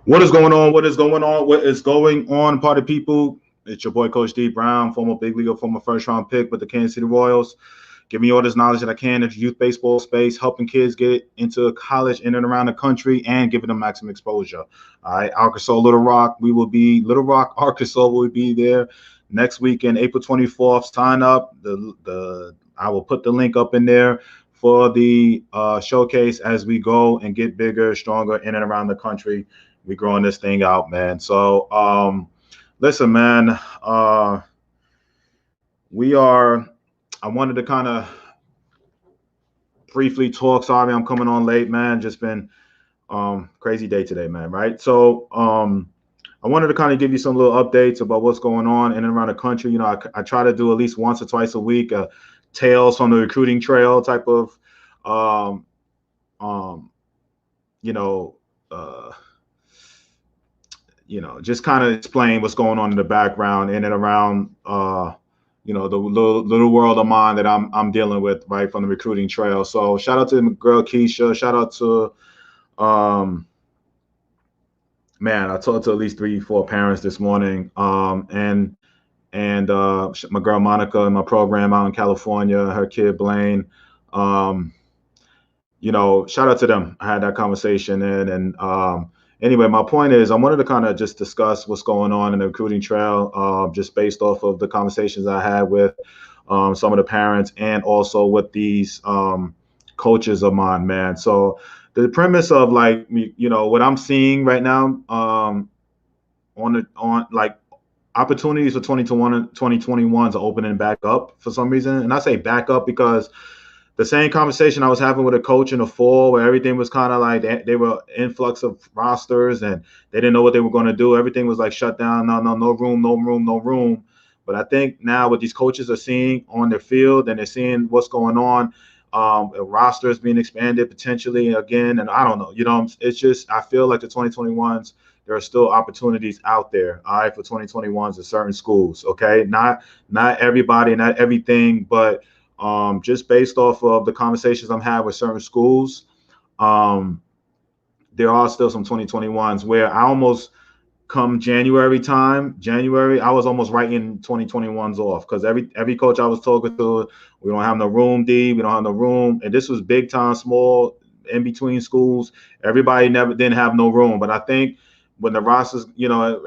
What is going on? What is going on? What is going on, party people? It's your boy, Coach D Brown, former big leaguer, former first round pick with the Kansas City Royals. Giving you all this knowledge that I can in the youth baseball space, helping kids get into college in and around the country and giving them maximum exposure. All right, Arkansas, Little Rock, Little Rock, Arkansas will be there next weekend, April 24th. Sign up. I will put the link up in there for the showcase as we go and get bigger, stronger in and around the country. We growing this thing out, man. So, listen, man. We are. I wanted to kind of briefly talk. Sorry, I'm coming on late, man. Just been crazy day today, man. Right. So, I wanted to kind of give you some little updates about what's going on in and around the country. You know, I try to do at least once or twice a week, tales from the recruiting trail type of, um, um, you know. Just kind of explain what's going on in the background in and around, the little world of mine that I'm dealing with right from the recruiting trail. So shout out to my girl Keisha. Shout out to, um, man, I talked to at least three, four parents this morning, and my girl Monica in my program out in California, her kid Blaine. Um, Shout out to them. I had that conversation and anyway, my point is I wanted to kind of just discuss what's going on in the recruiting trail, just based off of the conversations I had with some of the parents and also with these coaches of mine, man. So the premise of like what I'm seeing right now on like opportunities for 2021s are opening back up for some reason, and I say back up because the same conversation I was having with a coach in the fall, where everything was kind of like they were influx of rosters and they didn't know what they were going to do. Everything was like shut down. No, no, no room, no room, no room. But I think now what these coaches are seeing on their field and they're seeing what's going on, rosters being expanded potentially again. And I don't know, it's just I feel like the 2021s. There are still opportunities out there, all right, for 2021s at certain schools. Okay, not everybody, not everything, but just based off of the conversations I'm having with certain schools, um, there are still some 2021s where I almost come January, I was almost writing 2021s off because every coach I was talking to, we don't have no room, D, we don't have no room, and this was big time, small, in between schools. Everybody never didn't have no room, but I think when the rosters,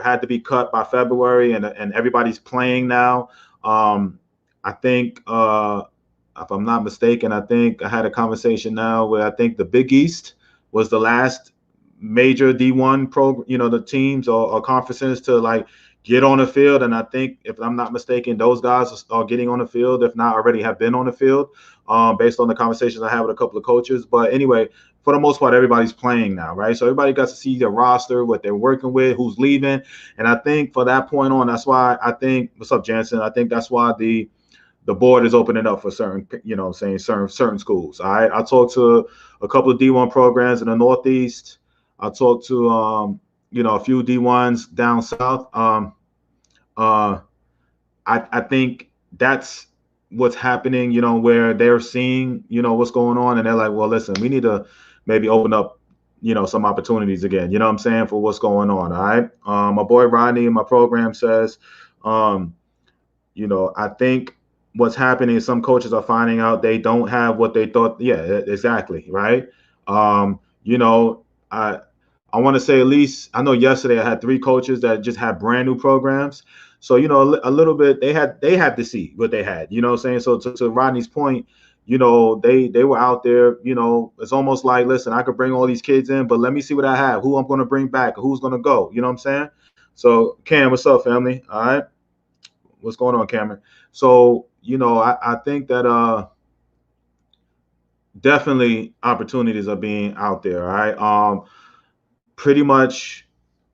had to be cut by February and everybody's playing now, I think. If I'm not mistaken, I think I had a conversation now where I think the Big East was the last major D1 program, the teams or conferences to like get on the field. And I think, if I'm not mistaken, those guys are getting on the field, if not already have been on the field, based on the conversations I had with a couple of coaches. But anyway, for the most part, everybody's playing now, right? So everybody got to see their roster, what they're working with, who's leaving. And I think for that point on, that's why I think, what's up, Jansen? I think that's why the board is opening up for certain, saying certain schools. All right. I talked to a couple of D1 programs in the Northeast. I talked to a few D1s down south. Uh, I think that's what's happening, where they're seeing, what's going on, and they're like, well, listen, we need to maybe open up, some opportunities again. You know what I'm saying, for what's going on. All right. My boy Rodney in my program says, um, I think what's happening is some coaches are finding out they don't have what they thought. Yeah, exactly. Right. Um, you know, I I want to say at least I know yesterday I had three coaches that just had brand new programs. So a little bit they had to see what they had. You know what I'm saying? So to Rodney's point, they were out there. It's almost like, listen, I could bring all these kids in, but let me see what I have. Who I'm going to bring back? Who's going to go? You know what I'm saying? So Cam, what's up, family? All right, what's going on, Cameron? So I think that definitely opportunities are being out there. All right. Pretty much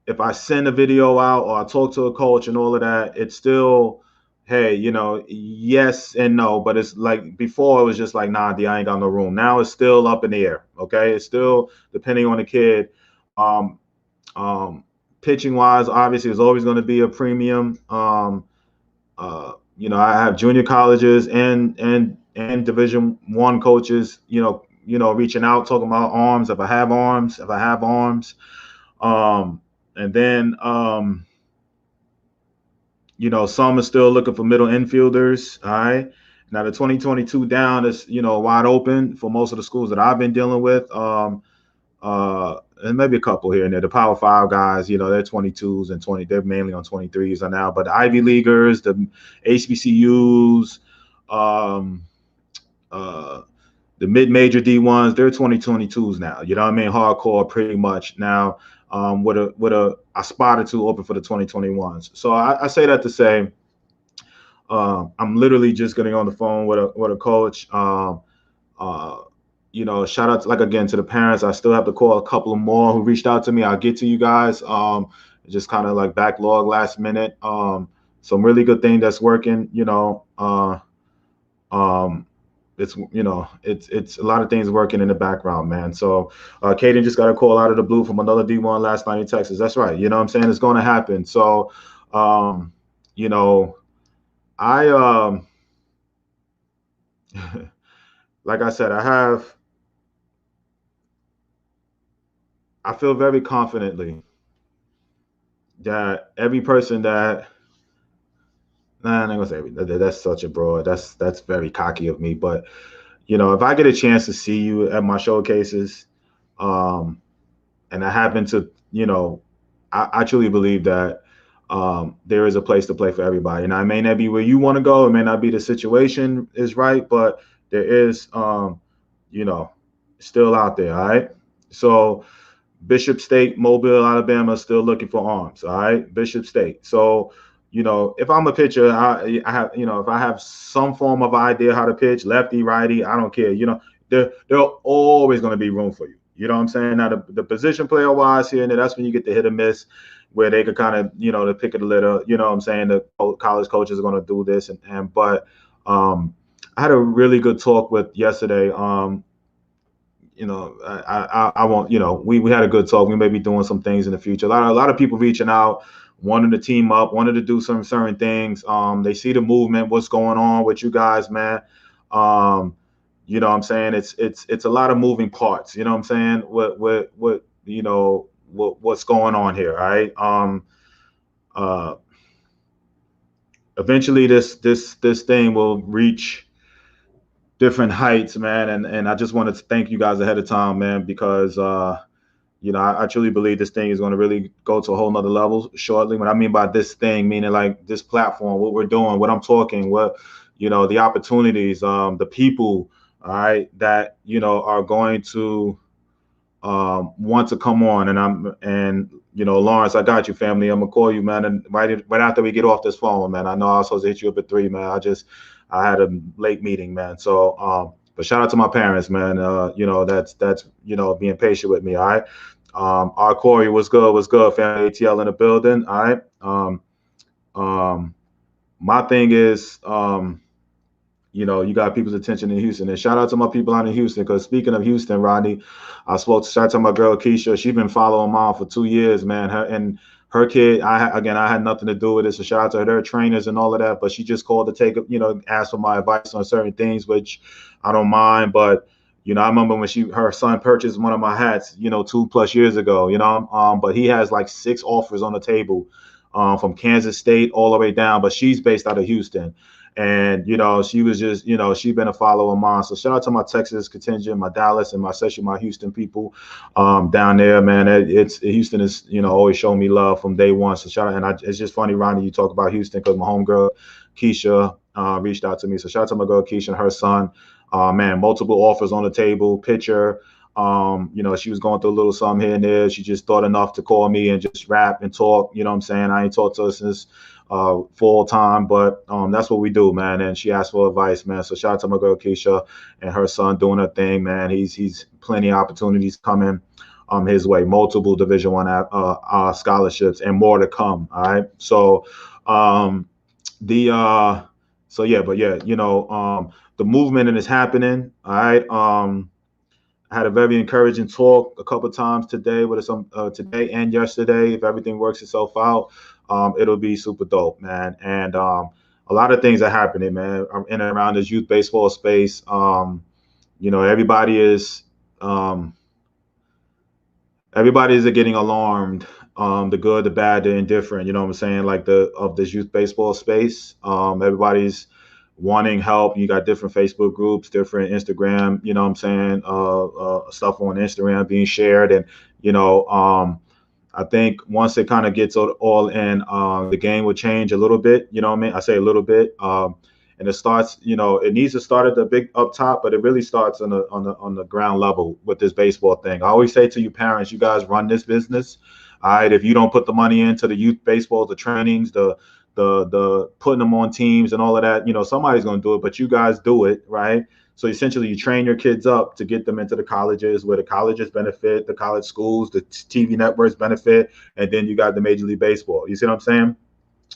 if I send a video out or I talk to a coach and all of that, it's still, hey, yes and no. But it's like before it was just like, nah, D, I ain't got no room. Now it's still up in the air. Okay. It's still depending on the kid. Um, um, Pitching wise, obviously, there's always going to be a premium. I have junior colleges and Division 1 coaches, reaching out, talking about arms. If I have arms. Um, And then some are still looking for middle infielders. All right. Now the 2022 down is wide open for most of the schools that I've been dealing with. And maybe a couple here and there. The Power Five guys, they're 22s and 20. They're mainly on 23s now. But the Ivy Leaguers, the HBCUs, um, the mid-major D1s, they're 2022s now. You know what I mean? Hardcore, pretty much now. With a spot or two open for the 2021s. So I say that to say, I'm literally just getting on the phone with a coach. Shout out again to the parents. I still have to call a couple of more who reached out to me. I'll get to you guys. Just kind of like backlog last minute. Some really good thing that's working. It's a lot of things working in the background, man. So Caden just got a call out of the blue from another D1 last night in Texas. That's right. You know what I'm saying? It's going to happen. So, I like I said, I feel very confidently that every person that nah, I'm not gonna say that's such a broad. That's very cocky of me. But if I get a chance to see you at my showcases, um, and I happen to, I truly believe that there is a place to play for everybody. And I may not be where you want to go. It may not be the situation is right, but there is, still out there. All right. So Bishop State, Mobile, Alabama, still looking for arms. All right, Bishop State. So, if I'm a pitcher, I have, if I have some form of idea how to pitch, lefty, righty, I don't care. There always going to be room for you. You know what I'm saying? Now, the position player wise here and there, that's when you get the hit or miss, where they could kind of, the pick of the litter. You know what I'm saying? The college coaches are going to do this, but I had a really good talk with yesterday. I won't, we had a good talk. We may be doing some things in the future. A lot of people reaching out, wanting to team up, wanting to do some certain things. They see the movement, what's going on with you guys, man. You know what I'm saying? It's a lot of moving parts, you know what I'm saying? What's going on here, right? Eventually this thing will reach different heights, man. And I just wanted to thank you guys ahead of time, man, because I truly believe this thing is going to really go to a whole nother level shortly. What I mean by this thing, meaning like this platform, what we're doing, what I'm talking, what the opportunities, the people, all right, that are going to want to come on. And Lawrence, I got you, family. I'm gonna call you, man, and right after we get off this phone, man. I know I was supposed to hit you up at 3, man. I had a late meeting, man. So, but shout out to my parents, man. That's being patient with me. All right. Our Corey, what's good? What's good? Family ATL in the building. All right. My thing is, you got people's attention in Houston, and shout out to my people out in Houston. Because speaking of Houston, Rodney, shout out to my girl Keisha. She's been following Mom for 2 years, man. Her kid, I had nothing to do with it. So shout out to their trainers and all of that. But she just called to ask for my advice on certain things, which I don't mind. But I remember when her son purchased one of my hats, 2+ years ago. But he has like 6 offers on the table, from Kansas State all the way down. But she's based out of Houston. And she was just she's been a follower of mine. So shout out to my Texas contingent, my Dallas, and especially my Houston people down there, man. Houston is always showing me love from day one. So shout out, and it's just funny, Ronnie, you talk about Houston because my homegirl Keisha reached out to me. So shout out to my girl Keisha and her son. Man, multiple offers on the table, pitcher. She was going through a little something here and there. She just thought enough to call me and just rap and talk. You know what I'm saying? I ain't talked to her since full time, but that's what we do, man. And she asked for advice, man. So shout out to my girl Keisha and her son doing her thing, man. He's plenty of opportunities coming his way, multiple Division I scholarships and more to come. All right. So the movement is happening. All right. I had a very encouraging talk a couple of times today with some today and yesterday. If everything works itself out, it'll be super dope, man. And a lot of things are happening, man, in and around this youth baseball space. Everybody is getting alarmed the good, the bad, the indifferent. You know what I'm saying? Like of this youth baseball space. Everybody's wanting help. You got different Facebook groups, different Instagram. You know what I'm saying? Stuff on Instagram being shared, and you know, I think once it kind of gets all in, the game will change a little bit. You know what I mean? I say a little bit. And it starts, it needs to start at the big up top, but it really starts on the ground level with this baseball thing. I always say to you parents, you guys run this business. All right, if you don't put the money into the youth baseball, the trainings, the putting them on teams and all of that, somebody's gonna do it, but you guys do it, right? So essentially, you train your kids up to get them into the colleges, where the colleges benefit, the college schools, the TV networks benefit, and then you got the Major League Baseball. You see what I'm saying?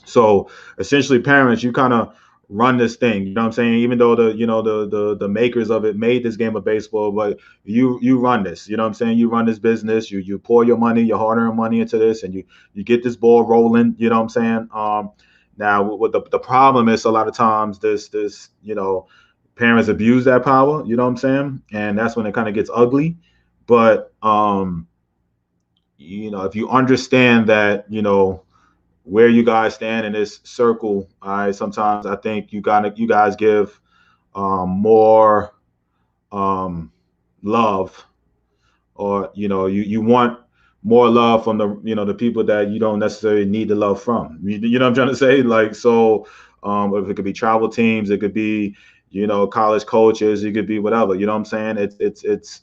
So essentially, parents, you kind of run this thing. You know what I'm saying? Even though the makers of it made this game of baseball, but you run this. You know what I'm saying? You run this business. You pour your money, your hard-earned money into this, and you get this ball rolling. You know what I'm saying? Now, what the problem is, a lot of times this parents abuse that power. You know what I'm saying? And that's when it kind of gets ugly. But if you understand that, where you guys stand in this circle. Sometimes I think you guys give more love, or you want more love from the people that you don't necessarily need the love from. You know what I'm trying to say? Like, so if it could be travel teams, it could be college coaches, it could be whatever. You know what I'm saying? It's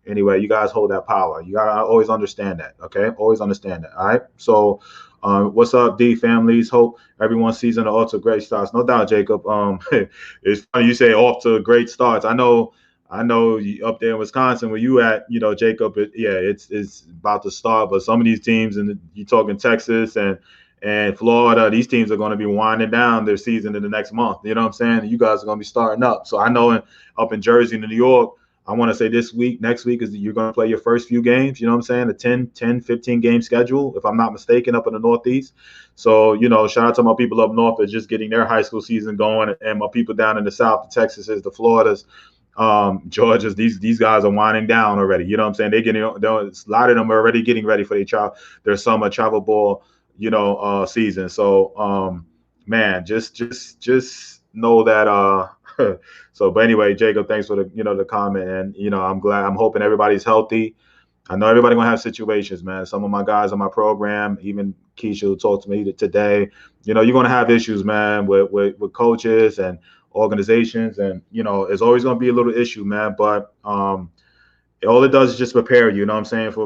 anyway, you guys hold that power. You gotta always understand that. Okay, always understand that. All right. So, what's up, D families? Hope everyone's season off to great starts. No doubt, Jacob. It's funny you say off to great starts. I know you, up there in Wisconsin where you at, Jacob. It's about to start, but some of these teams, and you talking Texas and Florida, these teams are going to be winding down their season in the next month. You know what I'm saying? You guys are going to be starting up. So I know up in Jersey and New York, I want to say next week is you're going to play your first few games. You know what I'm saying? A 10, 15 game schedule, if I'm not mistaken, up in the Northeast. So, shout out to my people up north that are just getting their high school season going, and my people down in the South, the Texases, the Floridas, Georgia's. These guys are winding down already. You know what I'm saying? A lot of them are already getting ready for their summer travel ball, season. So, man, just know that. So, but anyway, Jacob, thanks for the comment, and I'm hoping everybody's healthy. I know everybody gonna have situations, man. Some of my guys on my program, even Keisha, who talked to me today, you're gonna have issues, man, with coaches and organizations, and it's always gonna be a little issue, man. But all it does is just prepare you. You know what I'm saying, for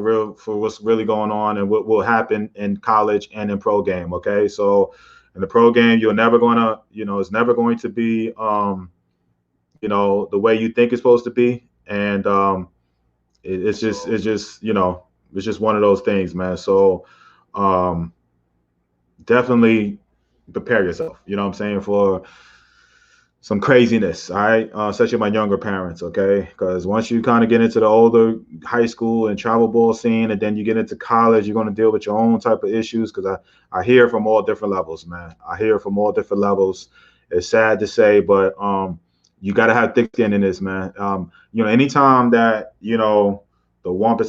what's really going on and what will happen in college and in pro game. Okay, so in the pro game, it's never going to be the way you think it's supposed to be, and it's just one of those things, man. So definitely prepare yourself. You know what I'm saying, for some craziness, all right, especially my younger parents, okay? Because once you kind of get into the older high school and travel ball scene, and then you get into college, you're going to deal with your own type of issues. Because I hear from all different levels, man. I hear from all different levels. It's sad to say, but you got to have thick skin in this, man. Anytime that the 1%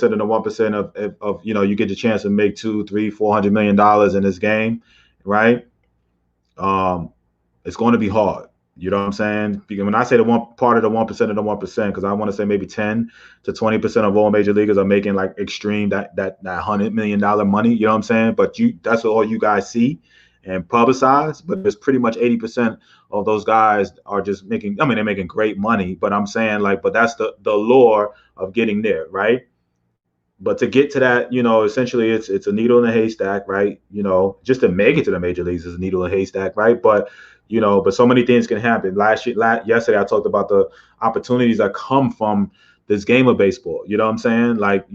of the 1% of you get the chance to make $200, $300, $400 million in this game, right? It's going to be hard. You know what I'm saying? Because when I say the one part of the 1% of the 1%, because I want to say maybe 10 to 20% of all major leaguers are making like extreme that $100 million money. You know what I'm saying? But that's what all you guys see and publicize. But there's pretty much 80% of those guys are just making. I mean, they're making great money. But I'm saying but that's the lure of getting there, right? But to get to that, essentially it's a needle in a haystack, right? Just to make it to the major leagues is a needle in a haystack, right? But but so many things can happen. Yesterday, I talked about the opportunities that come from this game of baseball. You know what I'm saying? Like,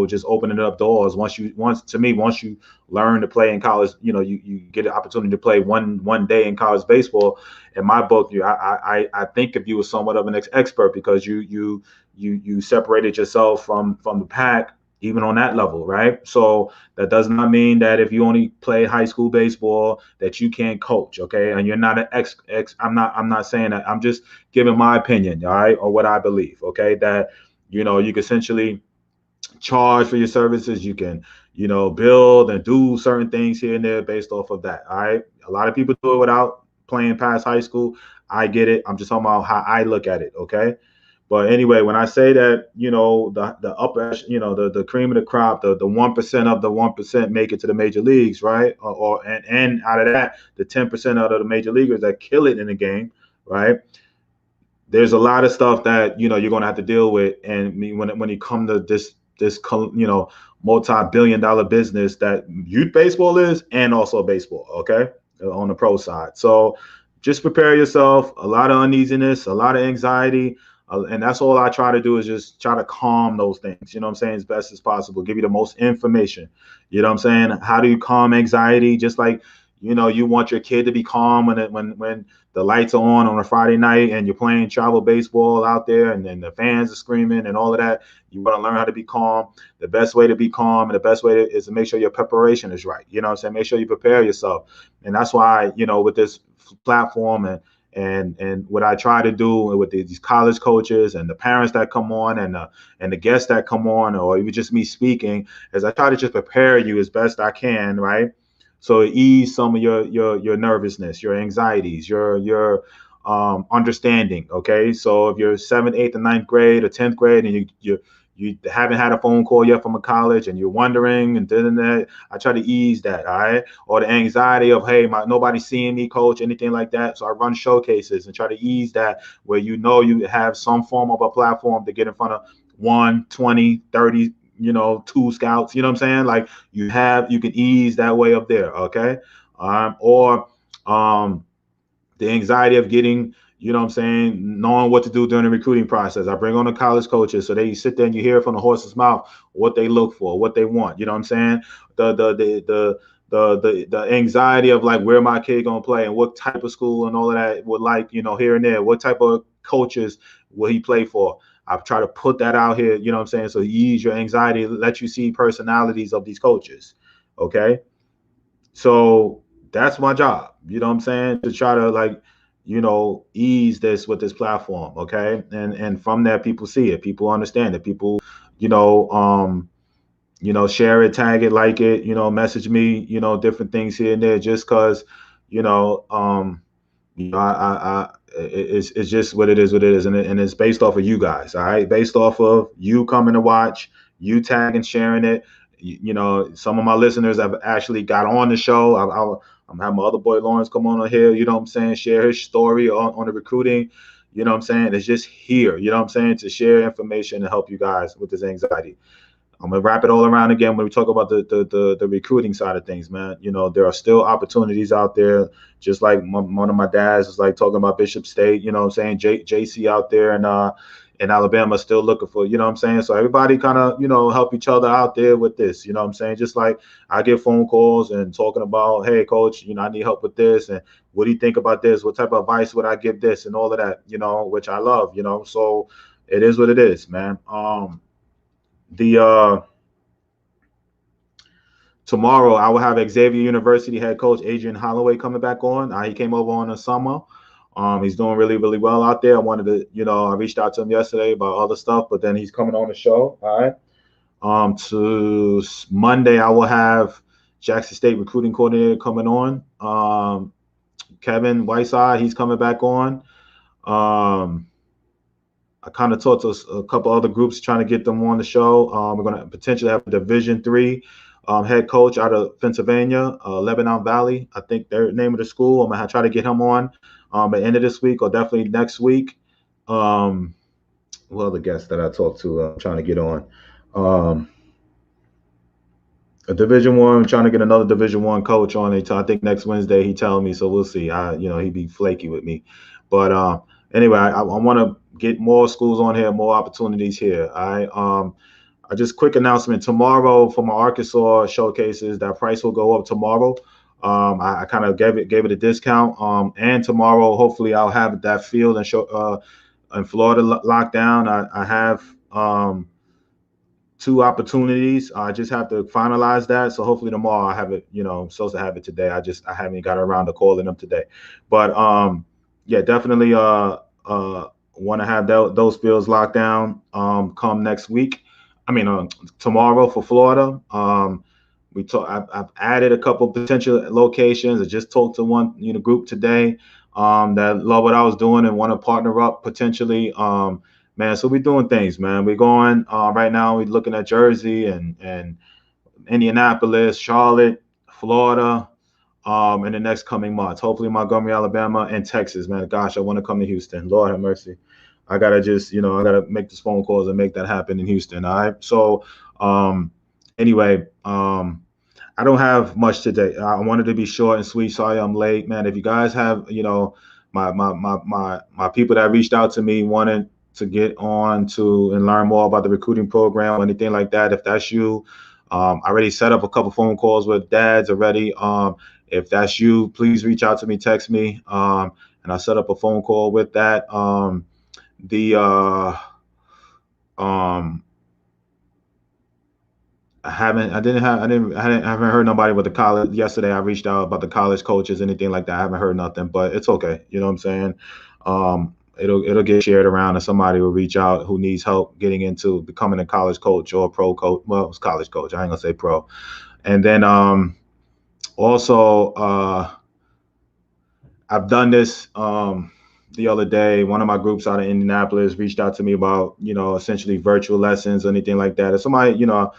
just opening up doors. Once you learn to play in college, you get an opportunity to play one day in college baseball. In my book, I think of you as somewhat of an expert, because you separated yourself from the pack, even on that level, right? So that does not mean that if you only play high school baseball that you can't coach, okay? And you're not an ex. I'm not saying that. I'm just giving my opinion, all right, or what I believe, okay? That you can essentially charge for your services. You can, build and do certain things here and there based off of that. All right. A lot of people do it without playing past high school. I get it. I'm just talking about how I look at it. Okay. But anyway, when I say that, the upper, the cream of the crop, the 1% of the 1% make it to the major leagues, right? And out of that, the 10% out of the major leaguers that kill it in the game, right? There's a lot of stuff that you're going to have to deal with, and when you come to this multi-billion-dollar business that youth baseball is, and also baseball, okay, on the pro side. So just prepare yourself. A lot of uneasiness, a lot of anxiety, and that's all I try to do is just try to calm those things. You know what I'm saying? As best as possible. Give you the most information. You know what I'm saying? How do you calm anxiety? Just like you want your kid to be calm when the lights are on a Friday night and you're playing travel baseball out there and then the fans are screaming and all of that. You want to learn how to be calm. The best way to be calm and the best way is to make sure your preparation is right. You know what I'm saying? Make sure you prepare yourself. And that's why, with this platform and what I try to do with these college coaches and the parents that come on and the guests that come on, or even just me speaking, is I try to just prepare you as best I can, right? So ease some of your nervousness, your anxieties, your understanding. Okay, so if you're 7th, 8th, and 9th grade or 10th grade, and you haven't had a phone call yet from a college, and you're wondering and that, I try to ease that. All right, or the anxiety of, hey, nobody's seeing me, coach, anything like that. So I run showcases and try to ease that, where you have some form of a platform to get in front of 1, 20, 30. 2 scouts, you know what I'm saying? Like you can ease that way up there. Okay. Or the anxiety of getting, you know what I'm saying, knowing what to do during the recruiting process. I bring on the college coaches so they sit there and you hear from the horse's mouth what they look for, what they want. You know what I'm saying? The anxiety of like where my kid gonna play and what type of school and all of that would like, here and there. What type of coaches will he play for? I've tried to put that out here, you know what I'm saying? So ease your anxiety, let you see personalities of these coaches. Okay. So that's my job, you know what I'm saying? To try to like, ease this with this platform. Okay. And from that, people see it, people understand it, people, share it, tag it, like it, message me, different things here and there, just cause, it's just what it is, and it's based off of you guys. All right, based off of you coming to watch, you tagging, sharing it. Some of my listeners have actually got on the show. I'm having my other boy Lawrence come on here. You know what I'm saying? Share his story on the recruiting. You know what I'm saying? It's just here. You know what I'm saying? To share information and help you guys with this anxiety. I'm gonna wrap it all around again when we talk about the recruiting side of things, man. There are still opportunities out there. Just like one of my dads is like talking about Bishop State. You know what I'm saying? JC out there and in Alabama still looking for. You know what I'm saying? So everybody kind of help each other out there with this. You know what I'm saying? Just like I get phone calls and talking about, hey coach, I need help with this, and what do you think about this? What type of advice would I give this, and all of that. Which I love. So it is what it is, man. Tomorrow I will have Xavier University head coach Adrian Holloway coming back on. He came over on the summer. He's doing really, really well out there. I wanted to, I reached out to him yesterday about other stuff, but then he's coming on the show. All right. To Monday, I will have Jackson State recruiting coordinator coming on. Kevin Whiteside, he's coming back on. I kind of talked to a couple other groups trying to get them on the show. We're going to potentially have a Division III head coach out of Pennsylvania, Lebanon Valley. I think their name of the school. I'm going to try to get him on at the end of this week or definitely next week. What other guests that I talked to? I'm trying to get on. A Division I, I'm trying to get another Division I coach on it. I think next Wednesday he telling me, so we'll see. He'd be flaky with me. But anyway, I want to get more schools on here, more opportunities here. I just quick announcement tomorrow for my Arkansas showcases. That price will go up tomorrow. I kind of gave it a discount. And tomorrow, hopefully, I'll have that field and show in Florida locked down. I have 2 opportunities. I just have to finalize that. So hopefully tomorrow I have it. I'm supposed to have it today. I haven't got around to calling them today. But yeah, definitely want to have those fields locked down come next week. I mean, tomorrow for Florida. I've added a couple potential locations. I just talked to one, group today that love what I was doing and want to partner up potentially. Man, so we're doing things, man. We're going right now. We're looking at Jersey and Indianapolis, Charlotte, Florida, in the next coming months. Hopefully, Montgomery, Alabama, and Texas, man. Gosh, I want to come to Houston. Lord have mercy. I gotta just, I gotta make these phone calls and make that happen in Houston. All right. So, anyway, I don't have much today. I wanted to be short and sweet. Sorry I'm late, man. If you guys have, my people that reached out to me wanted to get on to and learn more about the recruiting program or anything like that, if that's you, I already set up a couple phone calls with dads already. If that's you, please reach out to me, text me, and I'll set up a phone call with that. The I haven't heard nobody with the college. Yesterday I reached out about the college coaches, anything like that. I haven't heard nothing, but it's okay. You know what I'm saying? It'll get shared around, and somebody will reach out who needs help getting into becoming a college coach or a pro coach. Well, it's college coach. I ain't gonna say pro. And then also I've done this the other day. One of my groups out of Indianapolis reached out to me about, essentially virtual lessons or anything like that. And somebody, shout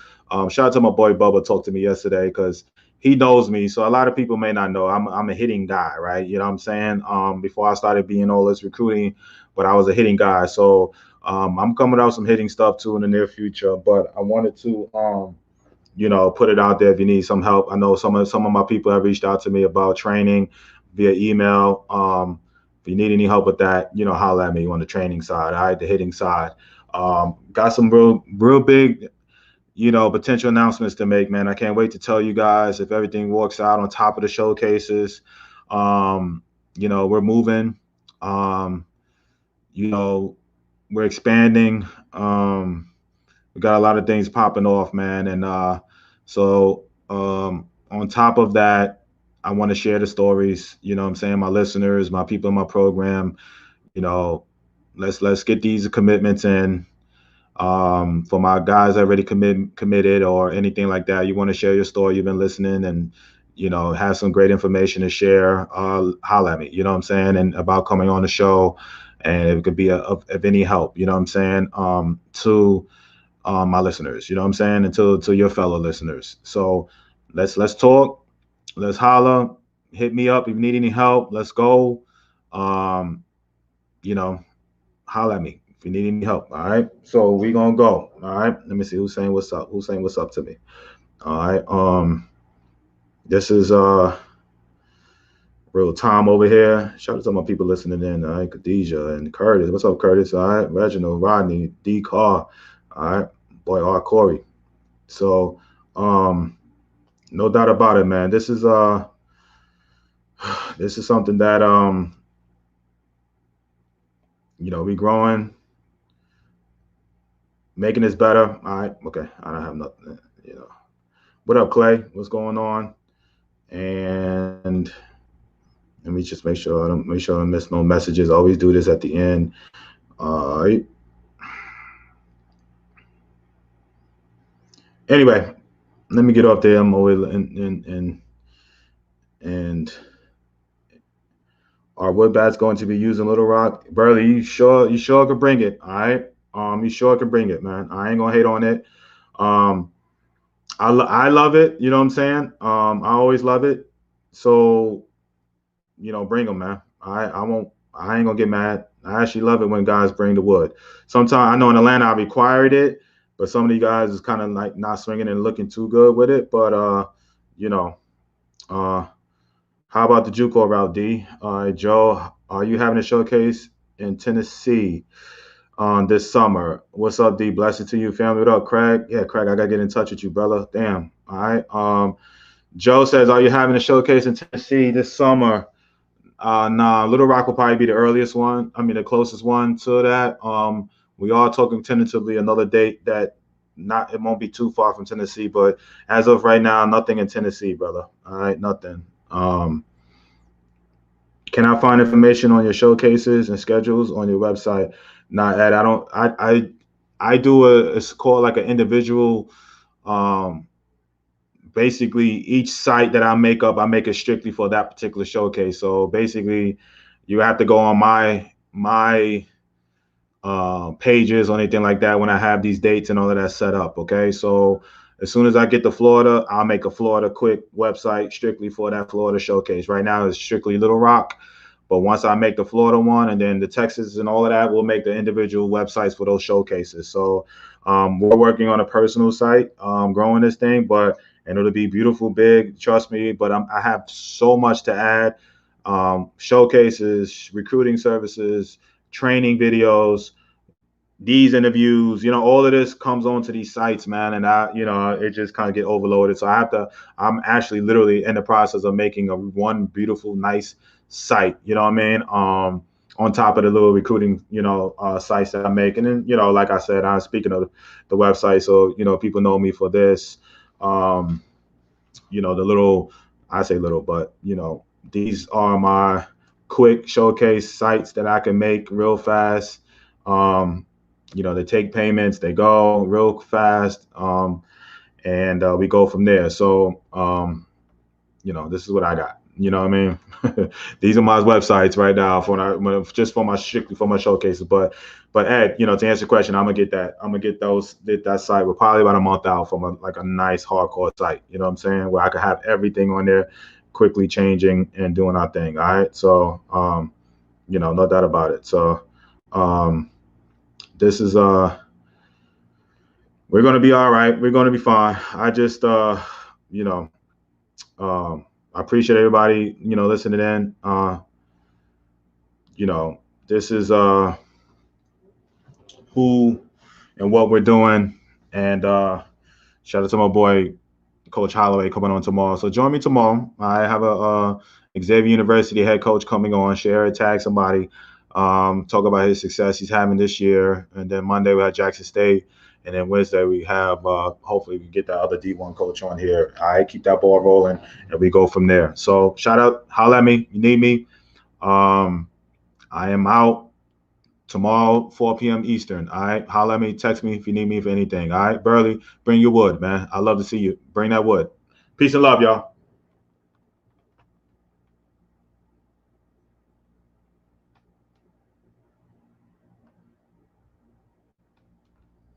out to my boy Bubba, talked to me yesterday because he knows me. So a lot of people may not know I'm a hitting guy, right? You know what I'm saying? Before I started being all this recruiting, but I was a hitting guy. So I'm coming out with some hitting stuff too in the near future. But I wanted to put it out there if you need some help. I know some of my people have reached out to me about training via email. If you need any help with that, holler at me on the training side, all right, the hitting side. Got some real big, potential announcements to make, man. I can't wait to tell you guys if everything works out on top of the showcases. We're moving. We're expanding. We got a lot of things popping off, man. And so on top of that, I want to share the stories, what I'm saying, my listeners, my people in my program, let's get these commitments in. For my guys already committed or anything like that, you want to share your story, you've been listening and, have some great information to share, holla at me, you know what I'm saying, and about coming on the show, and it could be of any help, you know what I'm saying, to my listeners, you know what I'm saying, and to your fellow listeners. So let's talk. Let's holler. Hit me up if you need any help. Let's go. Holler at me if you need any help. All right. So we gonna go. All right. Let me see who's saying what's up. Who's saying what's up to me. All right. This is real Tom over here. Shout out to my people listening in. All right, Khadijah and Curtis. What's up, Curtis? All right, Reginald, Rodney, D. Carr. All right, boy, R. Corey. So, no doubt about it, man. This is something that we growing, making this better. All right, okay. I don't have nothing. What up, Clay? What's going on? And let me just make sure I don't miss no messages. I always do this at the end. All right. Anyway, let me get off there. I'm over and are wood bats going to be used in Little Rock? Burley, you sure can bring it? All right. You sure can bring it, man. I ain't gonna hate on it. I love it. You know what I'm saying? I always love it. So, bring them, man. I ain't gonna get mad. I actually love it when guys bring the wood. Sometimes I know in Atlanta I required it, but some of you guys is kind of like not swinging and looking too good with it. But how about the JUCO route, D? All right, Joe, are you having a showcase in Tennessee this summer? What's up, D? Blessing to you, family. What up, Craig? Yeah, Craig, I gotta get in touch with you, brother. Damn. All right. Joe says, are you having a showcase in Tennessee this summer? Nah, Little Rock will probably be the earliest one. I mean, the closest one to that. We are talking tentatively another date that it won't be too far from Tennessee, but as of right now, nothing in Tennessee, brother. All right, nothing. Can I find information on your showcases and schedules on your website? Nah, Ed, I do it's called like an individual. Um, Basically, each site that I make up, I make it strictly for that particular showcase. So basically, you have to go on my pages or anything like that when I have these dates and all of that set up. Okay, so as soon as I get to Florida, I'll make a Florida quick website strictly for that Florida showcase. Right now, it's strictly Little Rock, but once I make the Florida one and then the Texas and all of that, we'll make the individual websites for those showcases. So we're working on a personal site, growing this thing, but and it'll be beautiful, big. Trust me. But I have so much to add. Showcases, recruiting services, training videos, these interviews, all of this comes onto these sites, man. And it just kind of get overloaded. So I'm actually literally in the process of making one beautiful, nice site, you know what I mean? On top of the little recruiting, sites that I'm making. And, like I said, I'm speaking of the website. So, people know me for this. The little, I say little, but, these are my quick showcase sites that I can make real fast. They take payments, they go real fast, and we go from there. So, this is what I got. You know what I mean? These are my websites right now just for my strictly for my showcases. But Ed, to answer your question, I'm gonna get that. I'm gonna get that site. We're probably about a month out from a nice hardcore site. You know what I'm saying? Where I could have everything on there, quickly changing and doing our thing. All right. So, no doubt about it. So, this is we're gonna be all right. We're gonna be fine. I just I appreciate everybody, listening in. This is who and what we're doing. And shout out to my boy Coach Holloway coming on tomorrow. So join me tomorrow. I have a Xavier University head coach coming on, share it, tag somebody, talk about his success he's having this year. And then Monday we have Jackson State. And then Wednesday we have hopefully we get that other D1 coach on here. All right, keep that ball rolling and we go from there. So shout out, holla at me, you need me. I am out tomorrow, 4 p.m. Eastern. All right, holla at me, text me if you need me for anything. All right, Burley, bring your wood, man. I love to see you. Bring that wood. Peace and love, y'all.